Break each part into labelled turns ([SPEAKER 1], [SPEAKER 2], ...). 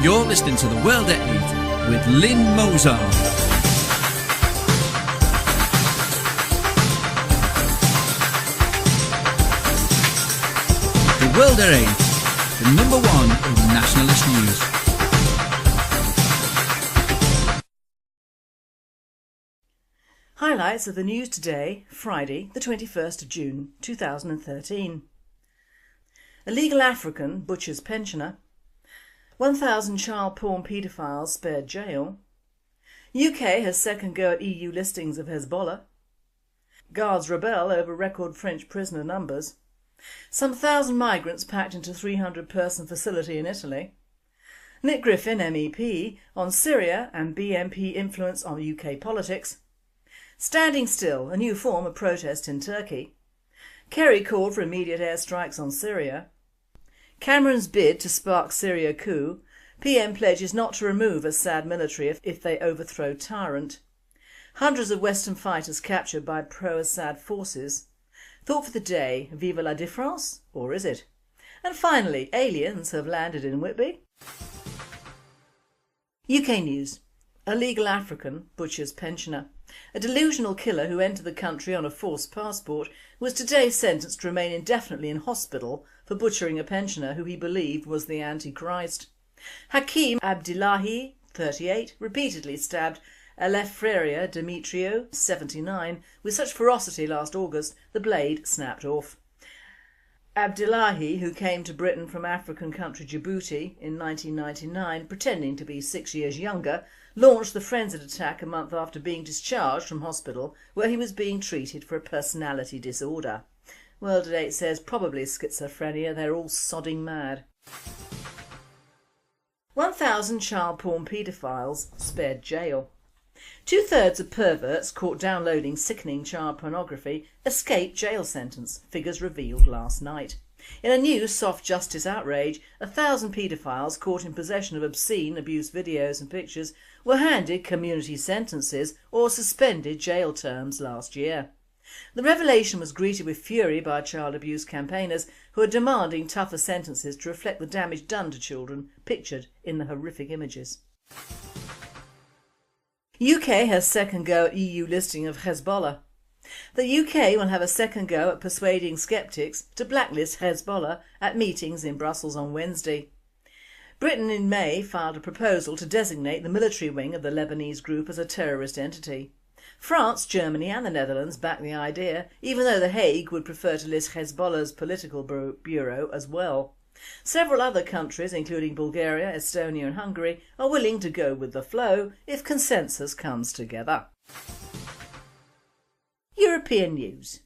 [SPEAKER 1] You're listening to The World at 8 with Lynne Mozart. The World at 8, the number one in nationalist news.
[SPEAKER 2] Highlights of the news today, Friday the 21st of June 2013. Illegal African butchers pensioner. 1,000 child porn paedophiles spared jail. UK has second go at EU listings of Hezbollah. Guards rebel over record French prisoner numbers. Some 1,000 migrants packed into 300-person facility in Italy. Nick Griffin MEP on Syria and BNP influence on UK politics. Standing still, a new form of protest in Turkey. Kerry called for immediate airstrikes on Syria. Cameron's bid to spark Syria coup. PM pledges not to remove Assad military if they overthrow tyrant. Hundreds of Western fighters captured by pro-Assad forces. Thought for the day, vive la différence, or is it? And finally, aliens have landed in Whitby. UK news. Illegal African butchers pensioner. A delusional killer who entered the country on a false passport was today sentenced to remain indefinitely in hospital for butchering a pensioner who he believed was the Antichrist. Hakim Abdillahi, 38, repeatedly stabbed Eleftheria Demetrio, 79, with such ferocity last August the blade snapped off. Abdillahi, who came to Britain from African country Djibouti in 1999 pretending to be 6 years younger, launched the frenzied attack a month after being discharged from hospital where he was being treated for a personality disorder. World at 8 says probably schizophrenia, they're all sodding mad. 1,000 child porn paedophiles spared jail. 2/3 of perverts caught downloading sickening child pornography escaped jail sentence, figures revealed last night. In a new soft justice outrage, 1,000 paedophiles caught in possession of obscene abuse videos and pictures were handed community sentences or suspended jail terms last year. The revelation was greeted with fury by child abuse campaigners who are demanding tougher sentences to reflect the damage done to children pictured in the horrific images. UK has second go at EU listing of Hezbollah. The UK will have a second go at persuading sceptics to blacklist Hezbollah at meetings in Brussels on Wednesday. Britain in May filed a proposal to designate the military wing of the Lebanese group as a terrorist entity. France, Germany and the Netherlands backed the idea, even though The Hague would prefer to list Hezbollah's political bureau as well. Several other countries, including Bulgaria, Estonia and Hungary, are willing to go with the flow if consensus comes together. European news.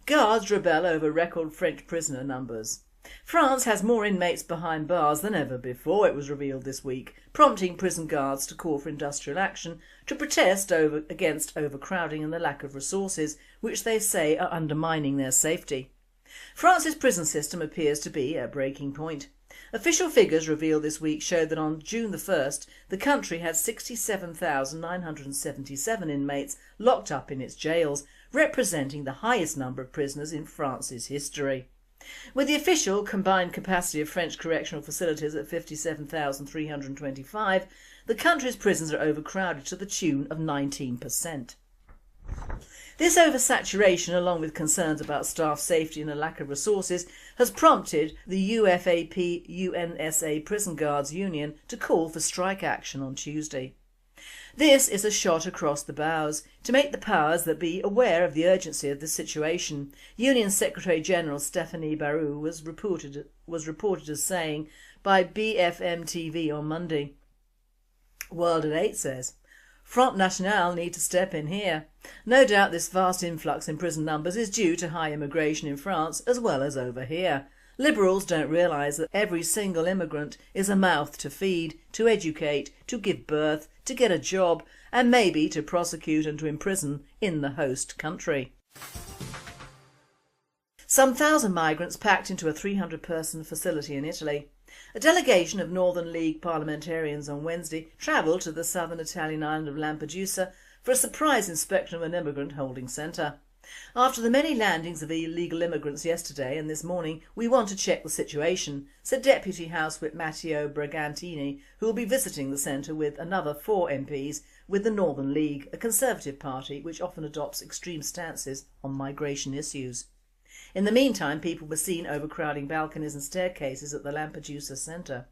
[SPEAKER 2] Guards rebel over record French prisoner numbers. France has more inmates behind bars than ever before, it was revealed this week, prompting prison guards to call for industrial action to protest against overcrowding and the lack of resources, which they say are undermining their safety. France's prison system appears to be at breaking point. Official figures revealed this week showed that on June the 1st, the country had 67,977 inmates locked up in its jails, representing the highest number of prisoners in France's history. With the official combined capacity of French correctional facilities at 57,325, the country's prisons are overcrowded to the tune of 19%. This oversaturation, along with concerns about staff safety and a lack of resources, has prompted the UFAP-UNSA Prison Guards Union to call for strike action on Tuesday. This is a shot across the bows to make the powers that be aware of the urgency of the situation. Union Secretary-General Stéphanie Barrou was reported as saying by BFM TV on Monday. World at 8 says, Front National need to step in here. No doubt this vast influx in prison numbers is due to high immigration in France as well as over here. Liberals don't realise that every single immigrant is a mouth to feed, to educate, to give birth, to get a job and maybe to prosecute and to imprison in the host country. Some 1,000 migrants packed into a 300-person facility in Italy. A delegation of Northern League parliamentarians on Wednesday travelled to the southern Italian island of Lampedusa for a surprise inspection of an immigrant holding centre. After the many landings of illegal immigrants yesterday and this morning, we want to check the situation, said Deputy House Whip Matteo Brigantini, who will be visiting the centre with another 4 MPs with the Northern League, a Conservative party which often adopts extreme stances on migration issues. In the meantime, people were seen overcrowding balconies and staircases at the Lampedusa centre.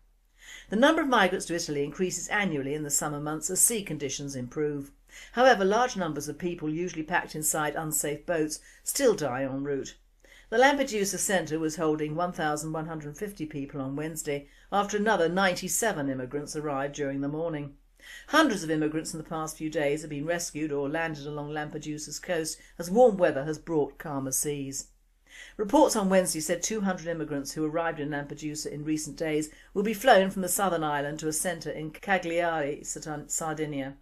[SPEAKER 2] The number of migrants to Italy increases annually in the summer months as sea conditions improve. However, large numbers of people, usually packed inside unsafe boats, still die en route. The Lampedusa centre was holding 1,150 people on Wednesday after another 97 immigrants arrived during the morning. Hundreds of immigrants in the past few days have been rescued or landed along Lampedusa's coast as warm weather has brought calmer seas. Reports on Wednesday said 200 immigrants who arrived in Lampedusa in recent days will be flown from the southern island to a centre in Cagliari, Sardinia.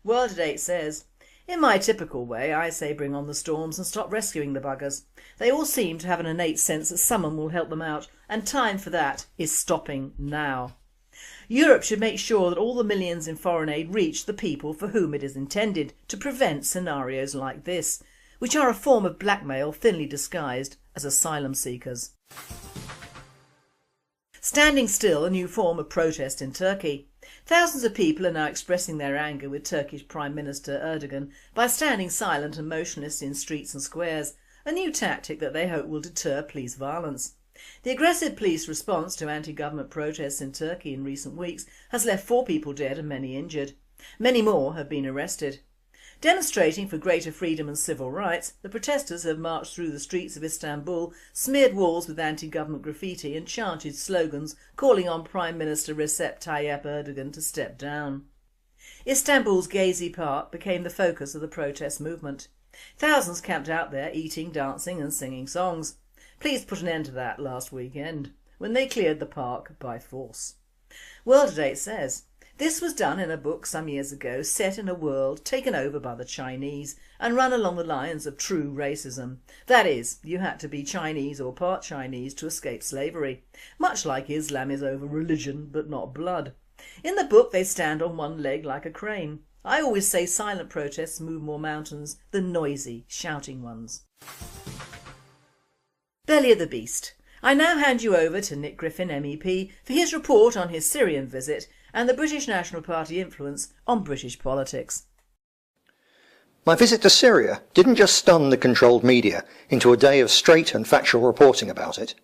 [SPEAKER 2] World at 8 says, "In my typical way, I say bring on the storms and stop rescuing the buggers. They all seem to have an innate sense that someone will help them out, and time for that is stopping now. Europe should make sure that all the millions in foreign aid reach the people for whom it is intended, to prevent scenarios like this, which are a form of blackmail thinly disguised as asylum seekers." Standing still, a new form of protest in Turkey. Thousands of people are now expressing their anger with Turkish Prime Minister Erdogan by standing silent and motionless in streets and squares, a new tactic that they hope will deter police violence. The aggressive police response to anti-government protests in Turkey in recent weeks has left 4 people dead and many injured. Many more have been arrested. Demonstrating for greater freedom and civil rights, the protesters have marched through the streets of Istanbul, smeared walls with anti-government graffiti and chanted slogans calling on Prime Minister Recep Tayyip Erdogan to step down. Istanbul's Gezi Park became the focus of the protest movement. Thousands camped out there eating, dancing and singing songs. Police put an end to that last weekend when they cleared the park by force. World at 8 says, "This was done in a book some years ago set in a world taken over by the Chinese and run along the lines of true racism. That is, you had to be Chinese or part Chinese to escape slavery, much like Islam is over religion but not blood. In the book they stand on one leg like a crane. I always say silent protests move more mountains than noisy, shouting ones." Belly of the beast. I now hand you over to Nick Griffin MEP for his report on his Syrian visit and the British National Party influence on British politics.
[SPEAKER 3] My visit to Syria didn't just stun the controlled media into a day of straight and factual reporting about it.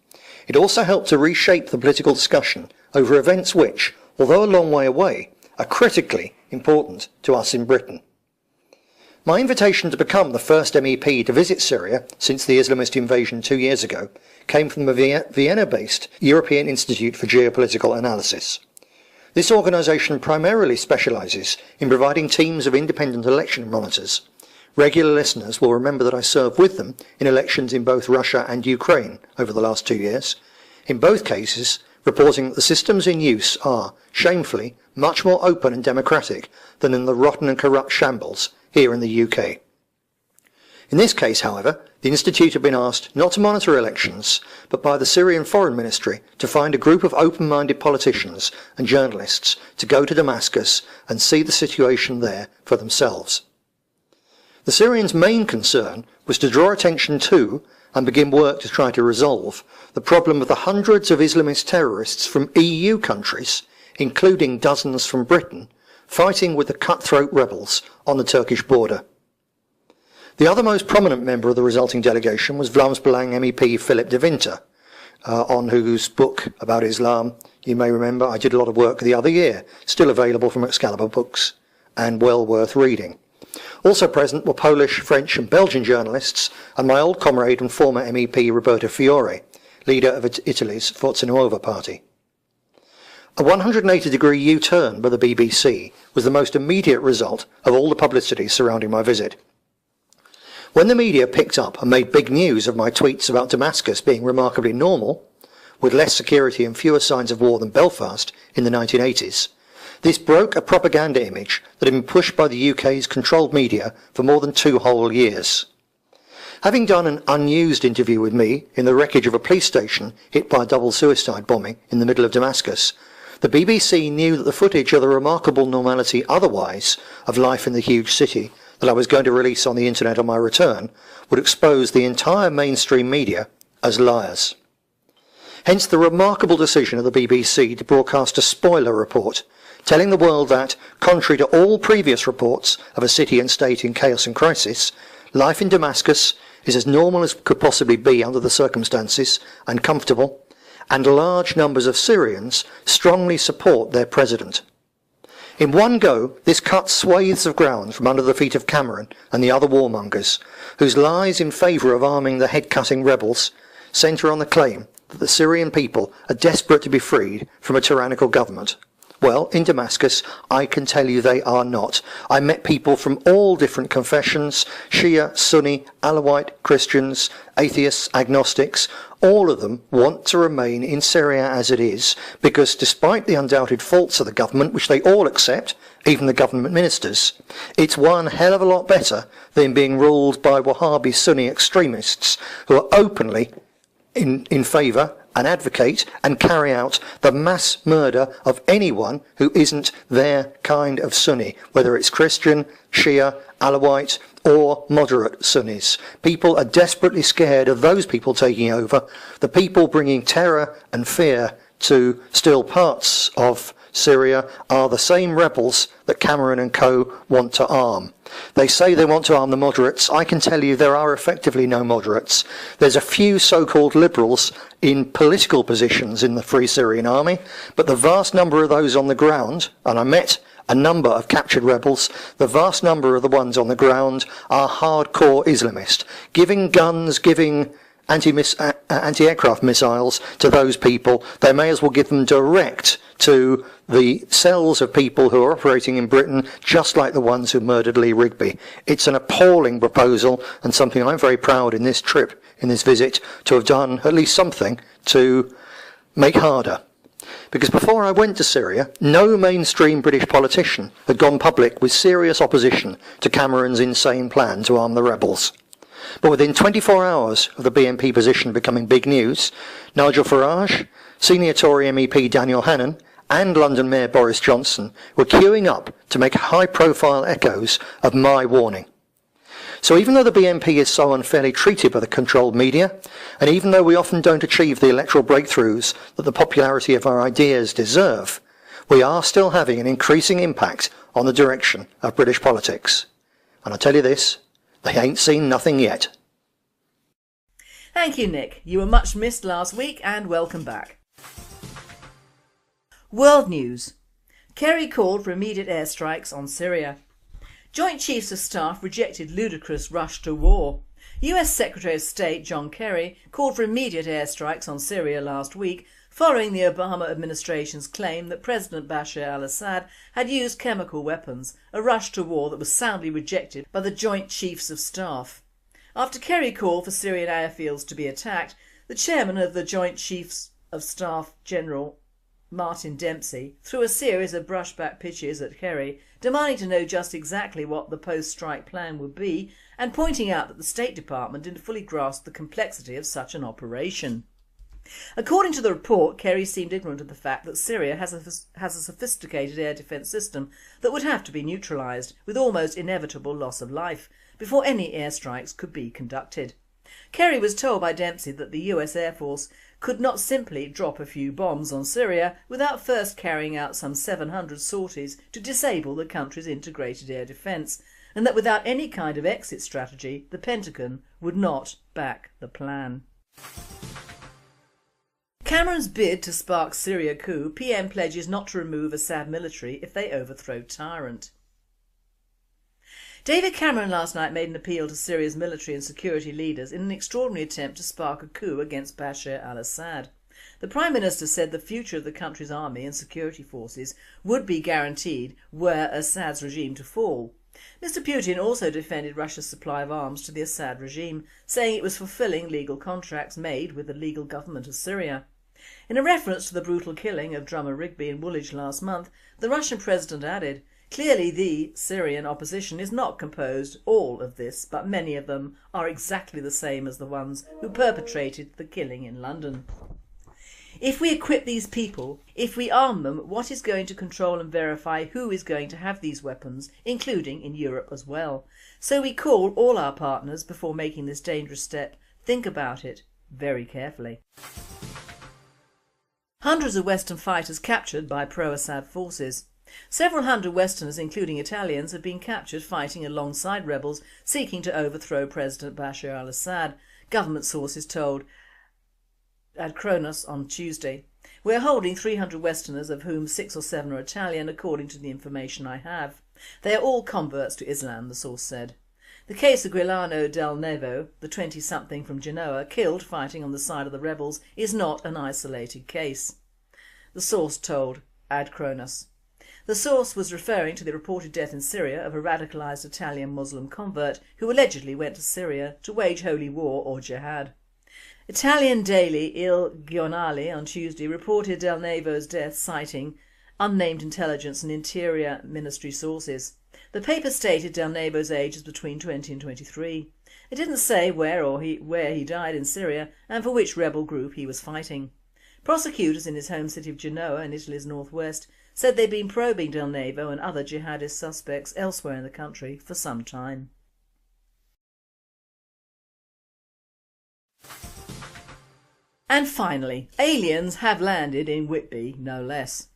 [SPEAKER 3] It also helped to reshape the political discussion over events which, although a long way away, are critically important to us in Britain. My invitation to become the first MEP to visit Syria since the Islamist invasion 2 years ago came from the Vienna-based European Institute for Geopolitical Analysis. This organisation primarily specialises in providing teams of independent election monitors. Regular listeners will remember that I served with them in elections in both Russia and Ukraine over the last 2 years, in both cases reporting that the systems in use are, shamefully, much more open and democratic than in the rotten and corrupt shambles here in the UK. In this case, however, the Institute had been asked not to monitor elections, but by the Syrian Foreign Ministry to find a group of open-minded politicians and journalists to go to Damascus and see the situation there for themselves. The Syrians' main concern was to draw attention to, and begin work to try to resolve, the problem of the hundreds of Islamist terrorists from EU countries, including dozens from Britain, fighting with the cutthroat rebels on the Turkish border. The other most prominent member of the resulting delegation was Vlaams Belang MEP Philip de Winter, on whose book about Islam, you may remember, I did a lot of work the other year, still available from Excalibur Books, and well worth reading. Also present were Polish, French and Belgian journalists, and my old comrade and former MEP Roberto Fiore, leader of Italy's Forza Nuova party. A 180-degree U-turn by the BBC was the most immediate result of all the publicity surrounding my visit. When the media picked up and made big news of my tweets about Damascus being remarkably normal, with less security and fewer signs of war than Belfast in the 1980s, this broke a propaganda image that had been pushed by the UK's controlled media for more than 2 whole years. Having done an unused interview with me in the wreckage of a police station hit by a double suicide bombing in the middle of Damascus, the BBC knew that the footage of the remarkable normality otherwise of life in the huge city that I was going to release on the internet on my return would expose the entire mainstream media as liars. Hence the remarkable decision of the BBC to broadcast a spoiler report, telling the world that, contrary to all previous reports of a city and state in chaos and crisis, life in Damascus is as normal as could possibly be under the circumstances, and comfortable, and large numbers of Syrians strongly support their president. In one go, this cut swathes of ground from under the feet of Cameron and the other warmongers, whose lies in favour of arming the head-cutting rebels centre on the claim that the Syrian people are desperate to be freed from a tyrannical government. Well, in Damascus, I can tell you they are not. I met people from all different confessions, Shia, Sunni, Alawite, Christians, atheists, agnostics. All of them want to remain in Syria as it is, because despite the undoubted faults of the government, which they all accept, even the government ministers, it's one hell of a lot better than being ruled by Wahhabi Sunni extremists who are openly in favour and advocate and carry out the mass murder of anyone who isn't their kind of Sunni, whether it's Christian, Shia, Alawite or moderate Sunnis. People are desperately scared of those people taking over, the people bringing terror and fear to still parts of Syria are the same rebels that Cameron and co want to arm. They say they want to arm the moderates. I can tell you there are effectively no moderates. There's a few so-called liberals in political positions in the Free Syrian Army, but the vast number of those on the ground, and I met a number of captured rebels, the vast number of the ones on the ground are hardcore Islamist, giving guns, giving anti-aircraft missiles to those people. They may as well give them direct to the cells of people who are operating in Britain, just like the ones who murdered Lee Rigby. It's an appalling proposal and something I'm very proud in this trip, in this visit, to have done at least something to make harder. Because before I went to Syria, no mainstream British politician had gone public with serious opposition to Cameron's insane plan to arm the rebels. But within 24 hours of the BNP position becoming big news, Nigel Farage, senior Tory MEP Daniel Hannan, and London Mayor Boris Johnson were queuing up to make high-profile echoes of my warning. So even though the BNP is so unfairly treated by the controlled media, and even though we often don't achieve the electoral breakthroughs that the popularity of our ideas deserve, we are still having an increasing impact on the direction of British politics. And I tell you this, they ain't seen nothing yet.
[SPEAKER 2] Thank you, Nick. You were much missed last week and welcome back. World news. Kerry called for immediate airstrikes on Syria. Joint Chiefs of Staff rejected ludicrous rush to war. US Secretary of State John Kerry called for immediate airstrikes on Syria last week, following the Obama administration's claim that President Bashar al-Assad had used chemical weapons, a rush to war that was soundly rejected by the Joint Chiefs of Staff. After Kerry called for Syrian airfields to be attacked, the chairman of the Joint Chiefs of Staff, General Martin Dempsey, threw a series of brushback pitches at Kerry, demanding to know just exactly what the post-strike plan would be and pointing out that the State Department didn't fully grasp the complexity of such an operation. According to the report, Kerry seemed ignorant of the fact that Syria has a sophisticated air defence system that would have to be neutralised, with almost inevitable loss of life, before any airstrikes could be conducted. Kerry was told by Dempsey that the US Air Force could not simply drop a few bombs on Syria without first carrying out some 700 sorties to disable the country's integrated air defence, and that without any kind of exit strategy, the Pentagon would not back the plan. Cameron's bid to spark Syria coup, PM pledges not to remove Assad military if they overthrow tyrant. David Cameron last night made an appeal to Syria's military and security leaders in an extraordinary attempt to spark a coup against Bashar al-Assad. The Prime Minister said the future of the country's army and security forces would be guaranteed were Assad's regime to fall. Mr Putin also defended Russia's supply of arms to the Assad regime, saying it was fulfilling legal contracts made with the legal government of Syria. In a reference to the brutal killing of drummer Rigby in Woolwich last month, the Russian president added, "Clearly the Syrian opposition is not composed all of this, but many of them are exactly the same as the ones who perpetrated the killing in London." If we equip these people, if we arm them, what is going to control and verify who is going to have these weapons, including in Europe as well? So we call all our partners, before making this dangerous step, think about it very carefully. Hundreds of Western fighters captured by pro-Assad forces. Several hundred Westerners, including Italians, have been captured fighting alongside rebels seeking to overthrow President Bashar al-Assad, government sources told Ad Kronos on Tuesday. "We are holding 300 Westerners, of whom 6 or 7 are Italian, according to the information I have. They are all converts to Islam," the source said. The case of Giuliano Del Nevo, the 20-something from Genoa, killed fighting on the side of the rebels, is not an isolated case, the source told Ad Kronos. The source was referring to the reported death in Syria of a radicalised Italian Muslim convert who allegedly went to Syria to wage holy war or jihad. Italian daily Il Giornale on Tuesday reported Del Nevo's death, citing unnamed intelligence and interior ministry sources. The paper stated Del Nevo's age was between 20 and 23. It didn't say where he died in Syria and for which rebel group he was fighting. Prosecutors in his home city of Genoa in Italy's northwest said they'd been probing Del Nevo and other jihadist suspects elsewhere in the country for some time. And finally, aliens have landed in Whitby, no less.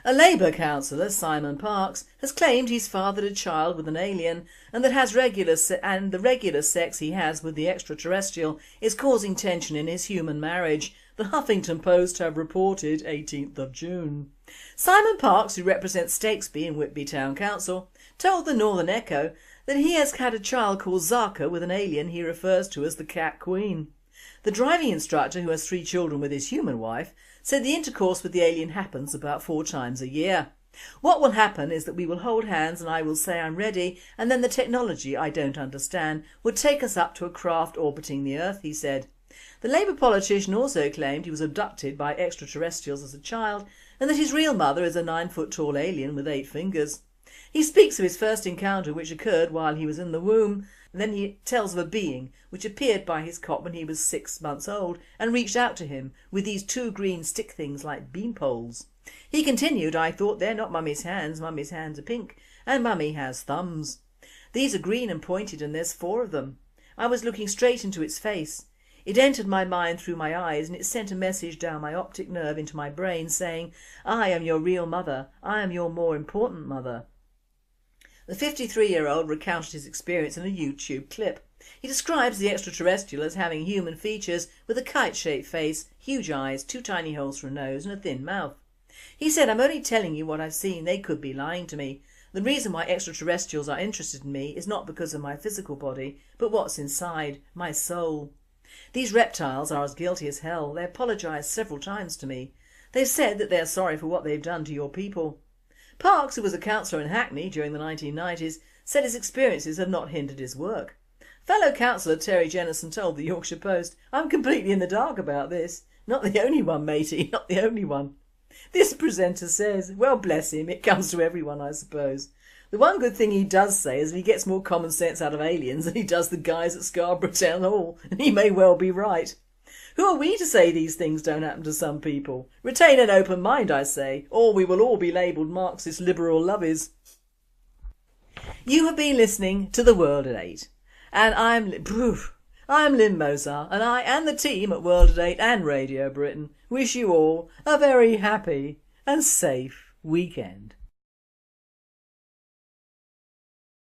[SPEAKER 2] A Labour councillor, Simon Parkes, has claimed he's fathered a child with an alien and that the regular sex he has with the extraterrestrial is causing tension in his human marriage, the Huffington Post have reported 18th of June. Simon Parkes, who represents Stakesby in Whitby Town Council, told the Northern Echo that he has had a child called Zaka with an alien he refers to as the Cat Queen. The driving instructor, who has 3 children with his human wife, said the intercourse with the alien happens about 4 times a year. "What will happen is that we will hold hands and I will say I'm ready, and then the technology I don't understand would take us up to a craft orbiting the Earth," he said. The Labour politician also claimed he was abducted by extraterrestrials as a child and that his real mother is a 9-foot-tall alien with 8 fingers. He speaks of his first encounter, which occurred while he was in the womb. Then he tells of a being which appeared by his cot when he was 6 months old and reached out to him with these 2 green stick things like bean poles. He continued, "I thought they're not Mummy's hands are pink and Mummy has thumbs. These are green and pointed and there's 4 of them. I was looking straight into its face. It entered my mind through my eyes and it sent a message down my optic nerve into my brain saying, I am your real mother, I am your more important mother." The 53-year-old recounted his experience in a YouTube clip. He describes the extraterrestrial as having human features with a kite-shaped face, huge eyes, 2 tiny holes for a nose and a thin mouth. He said, "I'm only telling you what I've seen, they could be lying to me. The reason why extraterrestrials are interested in me is not because of my physical body, but what's inside, my soul. These reptiles are as guilty as hell. They apologised several times to me. They've said that they're sorry for what they've done to your people." Parkes, who was a councillor in Hackney during the 1990s, said his experiences have not hindered his work. Fellow councillor Terry Jennison told the Yorkshire Post, "I'm completely in the dark about this. Not the only one, matey, not the only one." This presenter says, well bless him, it comes to everyone I suppose. The one good thing he does say is that he gets more common sense out of aliens than he does the guys at Scarborough Town Hall, and he may well be right. Who are we to say these things don't happen to some people? Retain an open mind, I say, or we will all be labelled Marxist liberal lovies. You have been listening to The World at 8, and I'm Lynne Mozart, and I and the team at World at 8 and Radio Britain wish you all a very happy and safe weekend.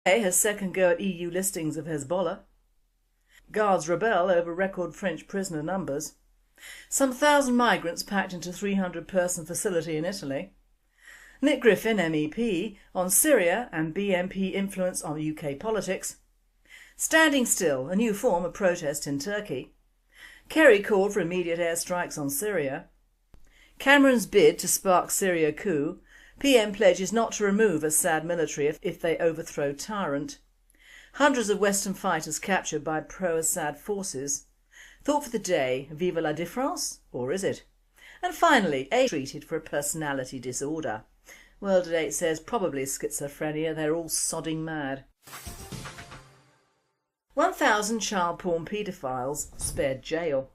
[SPEAKER 2] Has second go at EU listings of Hezbollah. Guards rebel over record French prisoner numbers. Some 1,000 migrants packed into 300-person facility in Italy. Nick Griffin, MEP, on Syria and BNP influence on UK politics. Standing still, a new form of protest in Turkey. Kerry called for immediate airstrikes on Syria. Cameron's bid to spark Syria coup. PM pledges not to remove Assad military if they overthrow tyrant. Hundreds of Western fighters captured by pro-Assad forces. Thought for the day, vive la différence, or is it? And finally, A treated for a personality disorder. World at 8 says probably schizophrenia, they're all sodding mad. 1,000 child porn paedophiles spared jail.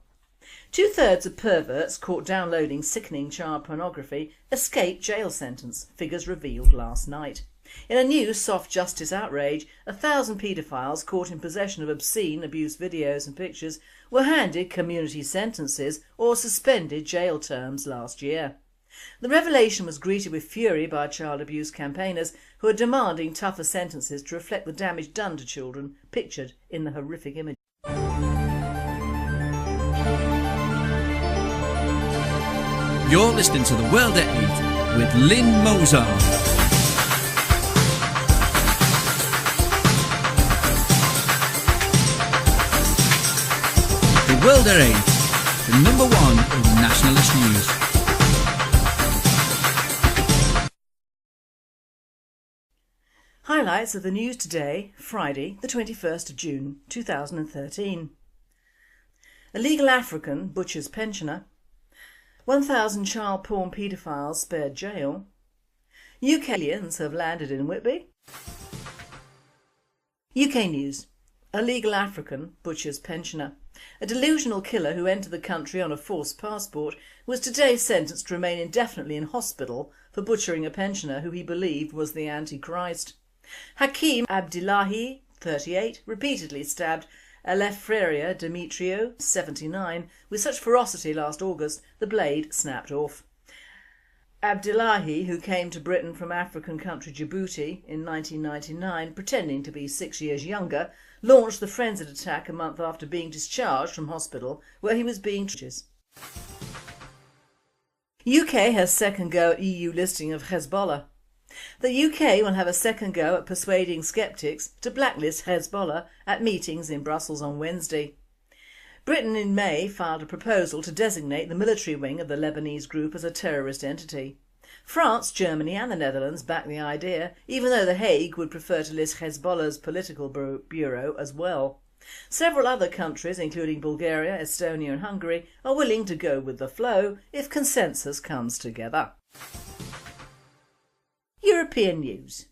[SPEAKER 2] Two-thirds of perverts caught downloading sickening child pornography escape jail sentence, figures revealed last night. In a new soft justice outrage, 1,000 paedophiles caught in possession of obscene abuse videos and pictures were handed community sentences or suspended jail terms last year. The revelation was greeted with fury by child abuse campaigners who are demanding tougher sentences to reflect the damage done to children pictured in the horrific images.
[SPEAKER 1] You're listening to The World at 8 with Lynne Mozart. The World at 8, the number one in nationalist news.
[SPEAKER 2] Highlights of the news today, Friday the 21st of June 2013. Illegal African butcher's pensioner. 1,000 child porn paedophiles spared jail. UK aliens have landed in Whitby. UK news. Illegal African butcher's pensioner. A delusional killer who entered the country on a false passport was today sentenced to remain indefinitely in hospital for butchering a pensioner who he believed was the Antichrist. Hakeem Abdillahi, 38, repeatedly stabbed Eleftheria Demetrio, 79, with such ferocity last August the blade snapped off. Abdillahi, who came to Britain from African country Djibouti in 1999 pretending to be 6 years younger, launched the frenzied attack a month after being discharged from hospital where he was being treated. UK has second go at EU listing of Hezbollah. The UK will have a second go at persuading sceptics to blacklist Hezbollah at meetings in Brussels on Wednesday. Britain in May filed a proposal to designate the military wing of the Lebanese group as a terrorist entity. France, Germany and the Netherlands back the idea, even though The Hague would prefer to list Hezbollah's political bureau as well. Several other countries, including Bulgaria, Estonia and Hungary, are willing to go with the flow if consensus comes together. European news.